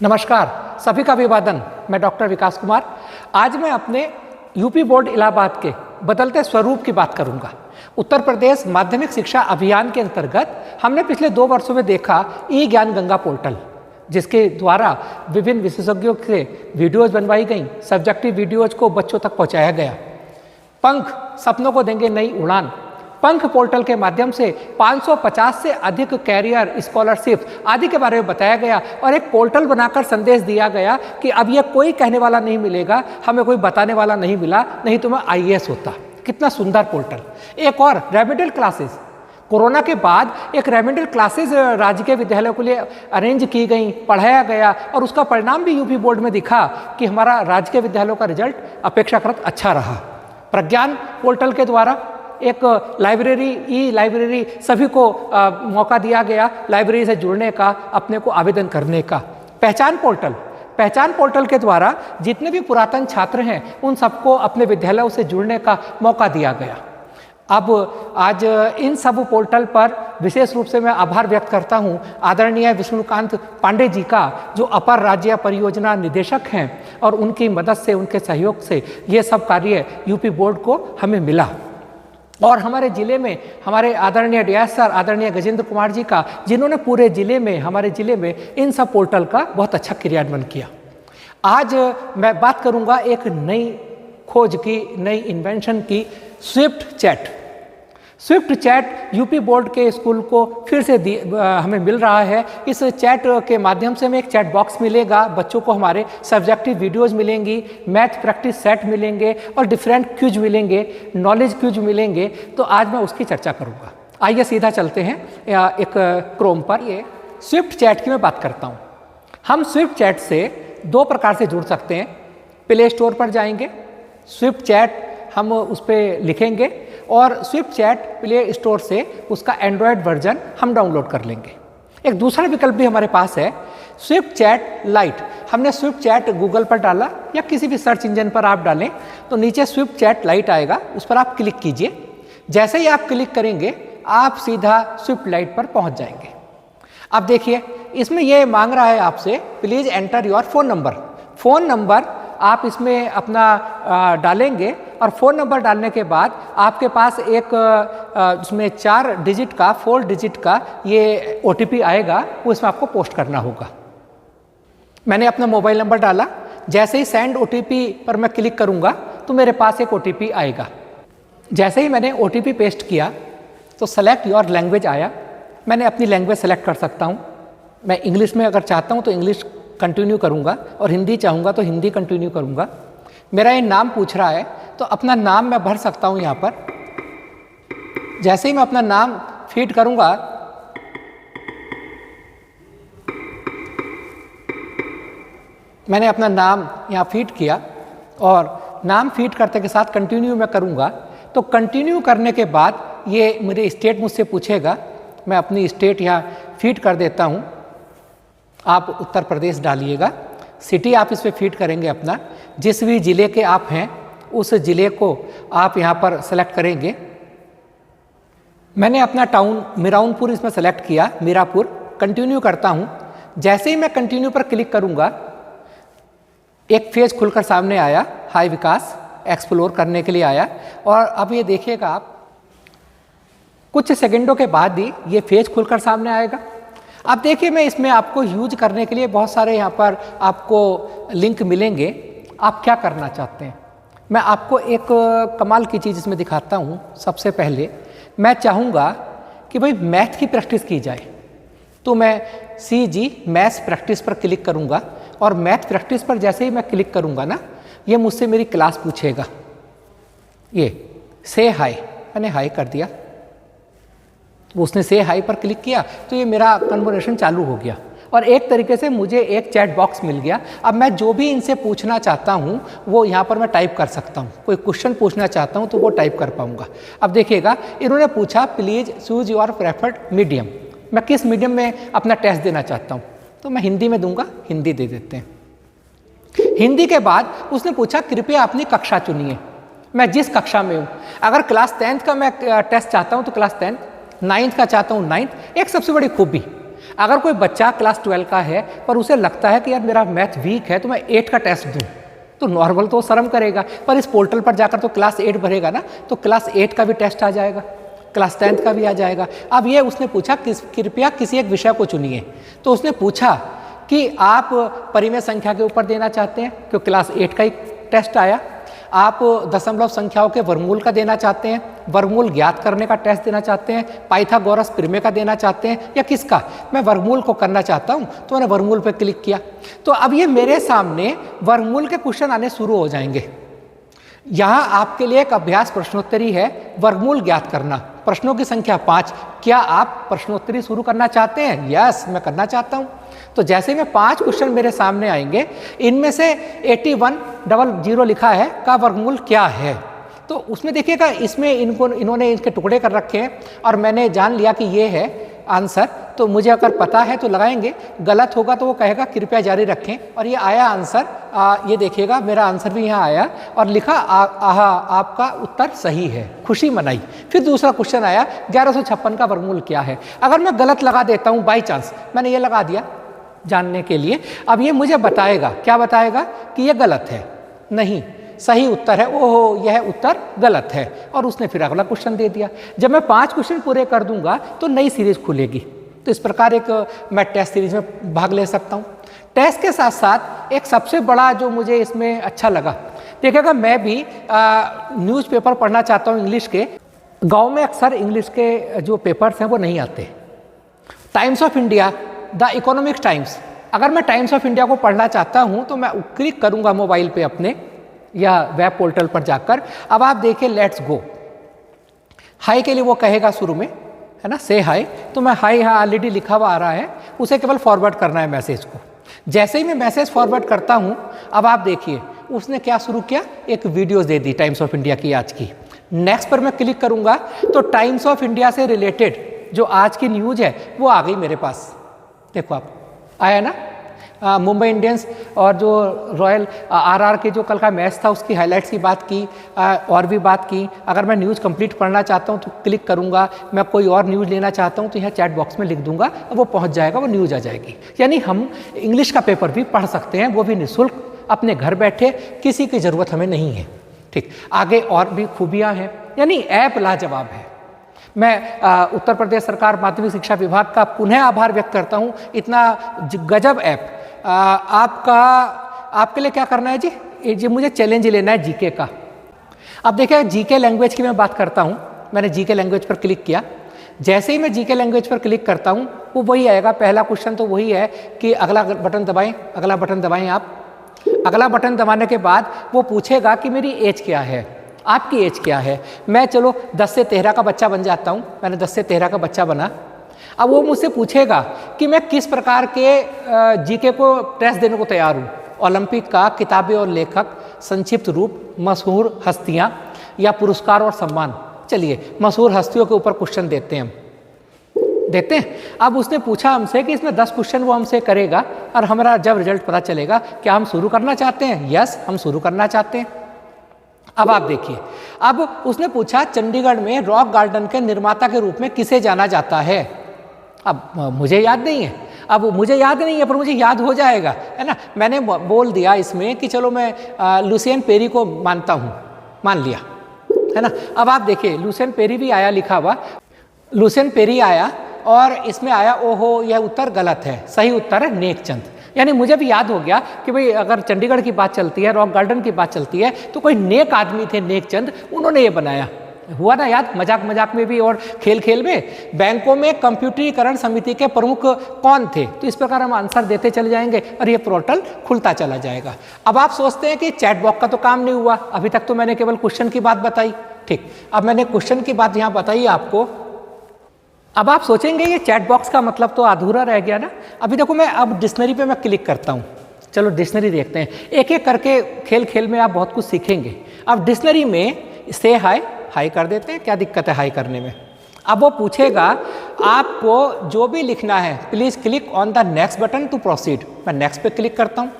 नमस्कार, सभी का अभिवादन। मैं डॉक्टर विकास कुमार। आज मैं अपने यूपी बोर्ड इलाहाबाद के बदलते स्वरूप की बात करूंगा। उत्तर प्रदेश माध्यमिक शिक्षा अभियान के अंतर्गत हमने पिछले 2 वर्षों में देखा ई ज्ञान गंगा पोर्टल, जिसके द्वारा विभिन्न विशेषज्ञों से वीडियोज बनवाई गई, सब्जेक्टिव वीडियोज को बच्चों तक पहुंचाया गया। पंख सपनों को देंगे नई उड़ान, पंख पोर्टल के माध्यम से 550 से अधिक कैरियर, स्कॉलरशिप आदि के बारे में बताया गया और एक पोर्टल बनाकर संदेश दिया गया कि अब यह कोई कहने वाला नहीं मिलेगा, हमें कोई बताने वाला नहीं मिला, नहीं तो मैं IAS होता। कितना सुंदर पोर्टल। एक और रेमेडियल क्लासेस, कोरोना के बाद एक रेमेडियल क्लासेस राजकीय विद्यालयों के लिए अरेंज की गई, पढ़ाया गया और उसका परिणाम भी यूपी बोर्ड में दिखा कि हमारा राजकीय विद्यालयों का रिजल्ट अपेक्षाकृत अच्छा रहा। प्रज्ञान पोर्टल के द्वारा एक लाइब्रेरी, ई लाइब्रेरी सभी को मौका दिया गया लाइब्रेरी से जुड़ने का, अपने को आवेदन करने का। पहचान पोर्टल के द्वारा जितने भी पुरातन छात्र हैं उन सबको अपने विद्यालयों से जुड़ने का मौका दिया गया। अब आज इन सब पोर्टल पर विशेष रूप से मैं आभार व्यक्त करता हूं आदरणीय विष्णुकांत पांडे जी का, जो अपर राज्य परियोजना निदेशक हैं, और उनकी मदद से, उनके सहयोग से ये सब कार्य यूपी बोर्ड को हमें मिला। और हमारे ज़िले में हमारे आदरणीय डीआईएस सर, आदरणीय गजेंद्र कुमार जी का, जिन्होंने पूरे ज़िले में, हमारे ज़िले में इन सब पोर्टल का बहुत अच्छा क्रियान्वयन किया। आज मैं बात करूंगा एक नई खोज की, नई इन्वेंशन की, स्विफ्ट चैट यूपी बोर्ड के स्कूल को फिर से हमें मिल रहा है। इस चैट के माध्यम से हमें एक चैट बॉक्स मिलेगा, बच्चों को हमारे सब्जेक्टिव वीडियोस मिलेंगी, मैथ प्रैक्टिस सेट मिलेंगे और डिफरेंट क्विज मिलेंगे, नॉलेज क्विज मिलेंगे। तो आज मैं उसकी चर्चा करूंगा। आइए सीधा चलते हैं एक क्रोम पर। ये स्विफ्ट चैट की मैं बात करता हूँ। हम स्विफ्ट चैट से 2 प्रकार से जुड़ सकते हैं। प्ले स्टोर पर जाएंगे, स्विफ्ट चैट हम उस पर लिखेंगे और स्विफ्ट चैट प्ले स्टोर से उसका एंड्रॉयड वर्जन हम डाउनलोड कर लेंगे। एक दूसरा विकल्प भी हमारे पास है, स्विफ्ट चैट लाइट। हमने स्विफ्ट चैट गूगल पर डाला या किसी भी सर्च इंजन पर आप डालें तो नीचे स्विफ्ट चैट लाइट आएगा, उस पर आप क्लिक कीजिए। जैसे ही आप क्लिक करेंगे आप सीधा स्विफ्ट लाइट पर पहुंच जाएंगे। अब देखिए, इसमें यह मांग रहा है आपसे, please enter your phone number आप इसमें अपना डालेंगे और फ़ोन नंबर डालने के बाद आपके पास एक उसमें 4 डिजिट का ये OTP आएगा, वो इसमें आपको पोस्ट करना होगा। मैंने अपना मोबाइल नंबर डाला, जैसे ही सेंड OTP पर मैं क्लिक करूँगा तो मेरे पास एक OTP आएगा। जैसे ही मैंने OTP पेस्ट किया तो सेलेक्ट योर लैंग्वेज आया। मैंने अपनी लैंग्वेज सेलेक्ट कर सकता हूँ। मैं इंग्लिश में अगर चाहता हूँ तो इंग्लिश कंटिन्यू करूँगा और हिंदी चाहूँगा तो हिंदी कंटिन्यू करूँगा। मेरा ये नाम पूछ रहा है तो अपना नाम मैं भर सकता हूँ यहाँ पर। जैसे ही मैं अपना नाम फीड करूँगा मैंने अपना नाम यहाँ फीड किया और नाम फीड करते के साथ कंटिन्यू मैं करूँगा। तो कंटिन्यू करने के बाद ये मेरे स्टेट मुझसे पूछेगा। मैं अपनी स्टेट यहाँ फीड कर देता हूँ। आप उत्तर प्रदेश डालिएगा। सिटी आप इस पर फीड करेंगे अपना, जिस भी ज़िले के आप हैं उस ज़िले को आप यहाँ पर सेलेक्ट करेंगे। मैंने अपना टाउन मीरापुर इसमें सेलेक्ट किया, मीरापुर। कंटिन्यू करता हूँ। जैसे ही मैं कंटिन्यू पर क्लिक करूँगा एक पेज खुलकर सामने आया, हाय विकास, एक्सप्लोर करने के लिए आया। और अब ये देखिएगा आप, कुछ सेकंडों के बाद ही ये पेज खुलकर सामने आएगा। अब देखिए, मैं इसमें आपको यूज करने के लिए बहुत सारे यहाँ पर आपको लिंक मिलेंगे। आप क्या करना चाहते हैं, मैं आपको एक कमाल की चीज़ इसमें दिखाता हूँ। सबसे पहले मैं चाहूँगा कि भाई मैथ की प्रैक्टिस की जाए, तो मैं CG मैथ्स प्रैक्टिस पर क्लिक करूँगा और मैथ प्रैक्टिस पर जैसे ही मैं क्लिक करूँगा ना, ये मुझसे मेरी क्लास पूछेगा। ये से हाय, मैंने हाय कर दिया, उसने से हाई पर क्लिक किया तो ये मेरा कन्वर्सेशन चालू हो गया और एक तरीके से मुझे एक चैट बॉक्स मिल गया। अब मैं जो भी इनसे पूछना चाहता हूँ वो यहाँ पर मैं टाइप कर सकता हूँ। कोई क्वेश्चन पूछना चाहता हूँ तो वो टाइप कर पाऊँगा। अब देखिएगा, इन्होंने पूछा please choose your preferred medium. मैं किस मीडियम में अपना टेस्ट देना चाहता हूँ, तो मैं हिंदी में दूंगा, हिंदी दे देते हैं। हिंदी के बाद उसने पूछा कृपया अपनी कक्षा चुनिए। मैं जिस कक्षा में हूँ, अगर क्लास 10th का मैं टेस्ट चाहता हूँ तो क्लास 10th, 9th का चाहता हूँ 9th। एक सबसे बड़ी खूबी, अगर कोई बच्चा क्लास 12 का है पर उसे लगता है कि यार मेरा मैथ वीक है तो मैं 8 का टेस्ट दूँ, तो नॉर्मल तो शर्म करेगा, पर इस पोर्टल पर जाकर तो क्लास 8 भरेगा ना, तो क्लास 8 का भी टेस्ट आ जाएगा, क्लास 10th का भी आ जाएगा। अब ये उसने पूछा कृपया किसी एक विषय को चुनिए, तो उसने पूछा कि आप परिमेय संख्या के ऊपर देना चाहते हैं क्योंकि क्लास 8 का ही टेस्ट आया, आप दशमलव संख्याओं के वर्गमूल का देना चाहते हैं, वर्गमूल ज्ञात करने का टेस्ट देना चाहते हैं, पाइथागोरस प्रमेय का देना चाहते हैं, या किसका? मैं वर्गमूल को करना चाहता हूं, तो मैंने वर्गमूल पर क्लिक किया। तो अब ये मेरे सामने वर्गमूल के क्वेश्चन आने शुरू हो जाएंगे। यहाँ आपके लिए एक अभ्यास प्रश्नोत्तरी है, वर्गमूल ज्ञात करना, प्रश्नों की संख्या 5। क्या आप प्रश्नोत्तरी शुरू करना चाहते हैं? यस, मैं करना चाहता हूँ। तो जैसे में 5 क्वेश्चन मेरे सामने आएंगे, इनमें से 8100 लिखा है का वर्गमूल क्या है, तो उसमें देखिएगा इसमें इन्होंने इसके टुकड़े कर रखे हैं और मैंने जान लिया कि ये है आंसर। तो मुझे अगर पता है तो लगाएंगे, गलत होगा तो वो कहेगा कृपया जारी रखें। और ये आया आंसर, ये देखिएगा मेरा आंसर भी यहाँ आया और लिखा आपका उत्तर सही है, खुशी मनाई। फिर दूसरा क्वेश्चन आया 1156 का वर्गमूल क्या है। अगर मैं गलत लगा देता हूँ, बाई चांस मैंने ये लगा दिया जानने के लिए, अब ये मुझे बताएगा, क्या बताएगा कि ये गलत है, नहीं सही उत्तर है, ओहो यह उत्तर गलत है, और उसने फिर अगला क्वेश्चन दे दिया। जब मैं 5 क्वेश्चन पूरे कर दूंगा तो नई सीरीज खुलेगी। तो इस प्रकार एक मैं टेस्ट सीरीज में भाग ले सकता हूँ। टेस्ट के साथ साथ एक सबसे बड़ा जो मुझे इसमें अच्छा लगा, देखिएगा मैं भी न्यूज़पेपर पढ़ना चाहता हूँ इंग्लिश के। गाँव में अक्सर इंग्लिश के जो पेपर्स हैं वो नहीं आते। Times of India, the economic times, अगर मैं टाइम्स ऑफ इंडिया को पढ़ना चाहता हूँ तो मैं क्लिक करूँगा मोबाइल पे अपने या वेब पोर्टल पर जाकर। अब आप देखिए लेट्स गो, हाई के लिए वो कहेगा शुरू में, है ना, से हाई, तो मैं हाई यहाँ ऑलरेडी लिखा हुआ आ रहा है, उसे केवल फॉरवर्ड करना है मैसेज को। जैसे ही मैं मैसेज फॉरवर्ड करता हूँ, अब आप देखिए उसने क्या शुरू किया, एक videos they the times of India की आज की। नेक्स्ट पर मैं क्लिक करूँगा तो टाइम्स ऑफ इंडिया से रिलेटेड जो आज की न्यूज़ है वो आ गई मेरे पास। देखो आप, आया ना, मुंबई इंडियंस और जो रॉयल आरआर के जो कल का मैच था उसकी हाइलाइट्स की बात की, और भी बात की। अगर मैं न्यूज़ कंप्लीट पढ़ना चाहता हूँ तो क्लिक करूँगा, मैं कोई और न्यूज़ लेना चाहता हूँ तो यहाँ चैट बॉक्स में लिख दूंगा, वो पहुँच जाएगा, वो न्यूज़ आ जाएगी। यानी हम इंग्लिश का पेपर भी पढ़ सकते हैं, वो भी निःशुल्क, अपने घर बैठे, किसी की ज़रूरत हमें नहीं है। ठीक, आगे और भी खूबियाँ हैं, यानी ऐप लाजवाब है। मैं उत्तर प्रदेश सरकार माध्यमिक शिक्षा विभाग का पुनः आभार व्यक्त करता हूँ, इतना गजब ऐप। आपके लिए क्या करना है जी मुझे चैलेंज लेना है जीके का। अब देखिए जीके लैंग्वेज की मैं बात करता हूँ, मैंने जीके लैंग्वेज पर क्लिक किया। जैसे ही मैं जीके लैंग्वेज पर क्लिक करता हूँ वो वही आएगा, पहला क्वेश्चन तो वही है कि अगला बटन दबाएं, अगला बटन दबाएं आप। अगला बटन दबाने के बाद वो पूछेगा कि मेरी एज क्या है, आपकी एज क्या है। मैं चलो 10 से 13 का बच्चा बन जाता हूँ, मैंने 10 से 13 का बच्चा बना। अब वो मुझसे पूछेगा कि मैं किस प्रकार के जीके को टेस्ट देने को तैयार हूँ, ओलंपिक का, किताबें और लेखक, संक्षिप्त रूप, मशहूर हस्तियाँ या पुरस्कार और सम्मान। चलिए मशहूर हस्तियों के ऊपर क्वेश्चन देते हैं हम, देते हैं। अब उसने पूछा हमसे कि इसमें 10 क्वेश्चन वो हमसे करेगा और हमारा जब रिजल्ट पता चलेगा क्या हम शुरू करना चाहते हैं। यस, हम शुरू करना चाहते हैं। अब आप देखिए, अब उसने पूछा चंडीगढ़ में रॉक गार्डन के निर्माता के रूप में किसे जाना जाता है। अब मुझे याद नहीं है, अब मुझे याद नहीं है पर मुझे याद हो जाएगा, है ना। मैंने बोल दिया इसमें कि चलो मैं लुसियन पेरी को मानता हूँ, मान लिया, है ना। अब आप देखिए लुसियन पेरी भी आया लिखा हुआ, लुसियन पेरी आया और इसमें आया ओहो यह उत्तर गलत है, सही उत्तर है नेकचंद। यानी मुझे भी याद हो गया कि भाई अगर चंडीगढ़ की बात चलती है, रॉक गार्डन की बात चलती है तो कोई नेक आदमी थे नेकचंद, उन्होंने ये बनाया। हुआ ना याद, मजाक मजाक में भी और खेल खेल में। बैंकों में कंप्यूटरीकरण समिति के प्रमुख कौन थे, तो इस प्रकार हम आंसर देते चले जाएंगे और ये पोर्टल खुलता चला जाएगा। अब आप सोचते हैं कि चैट बॉक्स का तो काम नहीं हुआ, अभी तक तो मैंने केवल क्वेश्चन की बात बताई। ठीक, अब मैंने क्वेश्चन की बात यहाँ बताई आपको। अब आप सोचेंगे ये चैट बॉक्स का मतलब तो अधूरा रह गया ना। अभी देखो मैं अब डिक्शनरी पे मैं क्लिक करता हूँ, चलो डिक्शनरी देखते हैं। एक एक करके खेल खेल में आप बहुत कुछ सीखेंगे। अब डिक्शनरी में से हाई, हाई कर देते हैं, क्या दिक्कत है हाई करने में। अब वो पूछेगा आपको जो भी लिखना है, please click on the next button to proceed. मैं नेक्स्ट पे क्लिक करता हूँ,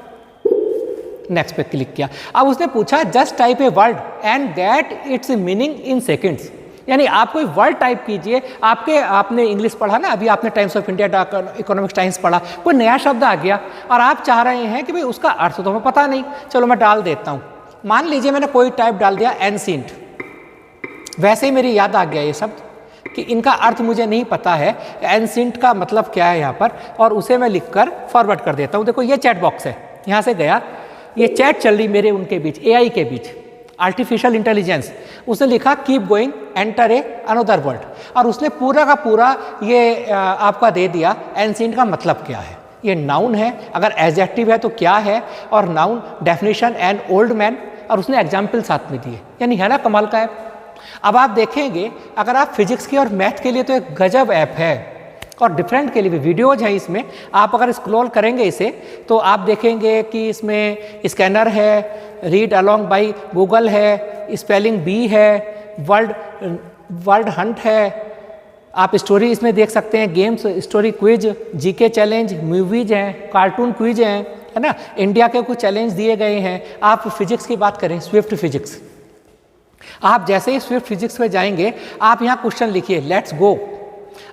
नेक्स्ट पे क्लिक किया। अब उसने पूछा just type a word and get its meaning in seconds. यानी आप कोई वर्ड टाइप कीजिए, आपने इंग्लिश पढ़ा ना, अभी आपने times of India economics times पढ़ा, कोई नया शब्द आ गया और आप चाह रहे हैं कि भाई उसका अर्थ तो हमें पता नहीं, चलो मैं डाल देता हूँ। मान लीजिए मैंने कोई टाइप डाल दिया एंशिएंट, वैसे ही मेरी याद आ गया ये शब्द कि इनका अर्थ मुझे नहीं पता है, एंशिएंट का मतलब क्या है यहाँ पर, और उसे मैं लिखकर फॉरवर्ड कर देता हूँ। देखो ये चैट बॉक्स है, यहाँ से गया, ये चैट चल रही मेरे उनके बीच, एआई के बीच, आर्टिफिशियल इंटेलिजेंस। उसने लिखा keep going enter a another world, और उसने पूरा का पूरा ये आपका दे दिया एंशिएंट का मतलब क्या है। ये नाउन है, अगर एडजेक्टिव है तो क्या है, और noun definition and old man, और उसने एग्जाम्पल साथ में दिए, यानी है ना कमाल का ऐप। अब आप देखेंगे अगर आप फिजिक्स की और मैथ के लिए तो एक गजब ऐप है, और डिफरेंट के लिए भी वीडियोज हैं इसमें। आप अगर स्क्रॉल करेंगे इसे तो आप देखेंगे कि इसमें स्कैनर है, रीड अलोंग बाय गूगल है, स्पेलिंग बी है, वर्ड हंट है, आप स्टोरी इसमें देख सकते हैं, games, story, quiz, GK challenge, movies हैं, कार्टून क्विज हैं, है ना, इंडिया के कुछ चैलेंज दिए गए हैं। आप फिजिक्स की बात करें, स्विफ्ट फिजिक्स, आप जैसे ही स्विफ्ट फिजिक्स में जाएंगे आप यहाँ क्वेश्चन लिखिए, लेट्स गो,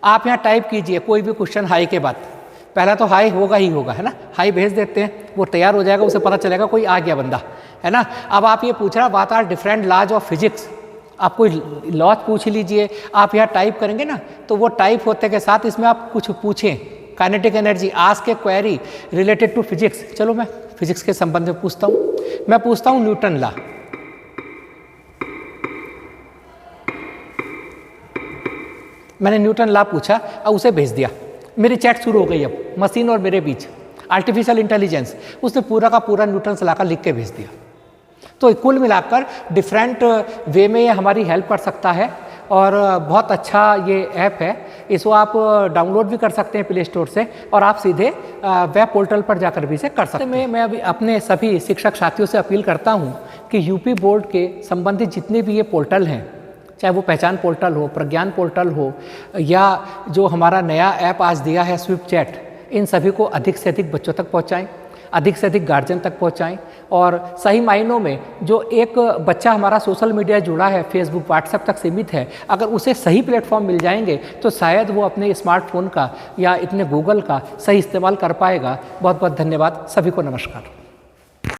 आप यहाँ टाइप कीजिए कोई भी क्वेश्चन हाई के बाद, पहला तो हाई होगा ही होगा, है ना, हाई भेज देते हैं, वो तैयार हो जाएगा, उसे पता चलेगा कोई आ गया बंदा, है ना। अब आप ये पूछ रहा what are different laws of physics, आप कोई लॉज पूछ लीजिए, आप यहाँ टाइप करेंगे ना तो वो टाइप होते के साथ इसमें आप कुछ पूछें, kinetic energy, ask a query related to physics. चलो मैं फिजिक्स के संबंध में पूछता हूँ, मैं पूछता हूँ न्यूटन लॉ। मैंने न्यूटन लॉ पूछा और उसे भेज दिया, मेरी चैट शुरू हो गई, अब मशीन और मेरे बीच आर्टिफिशियल इंटेलिजेंस, उसने पूरा का पूरा न्यूटन से लाकर लिख के भेज दिया। तो कुल मिलाकर डिफरेंट वे में ये हमारी हेल्प कर सकता है, और बहुत अच्छा ये ऐप है। इसको आप डाउनलोड भी कर सकते हैं प्ले स्टोर से, और आप सीधे वेब पोर्टल पर जाकर भी इसे कर सकते हैं। मैं अभी अपने सभी शिक्षक साथियों से अपील करता हूँ कि यूपी बोर्ड के संबंधित जितने भी ये पोर्टल हैं, चाहे वो पहचान पोर्टल हो, प्रज्ञान पोर्टल हो, या जो हमारा नया ऐप आज दिया है स्विफ्ट चैट, इन सभी को अधिक से अधिक बच्चों तक पहुंचाएं, अधिक से अधिक गार्जियन तक पहुंचाएं। और सही मायनों में जो एक बच्चा हमारा सोशल मीडिया जुड़ा है, फेसबुक, व्हाट्सएप तक सीमित है, अगर उसे सही प्लेटफॉर्म मिल जाएंगे तो शायद वो अपने स्मार्टफोन का या इतने गूगल का सही इस्तेमाल कर पाएगा। बहुत बहुत धन्यवाद, सभी को नमस्कार।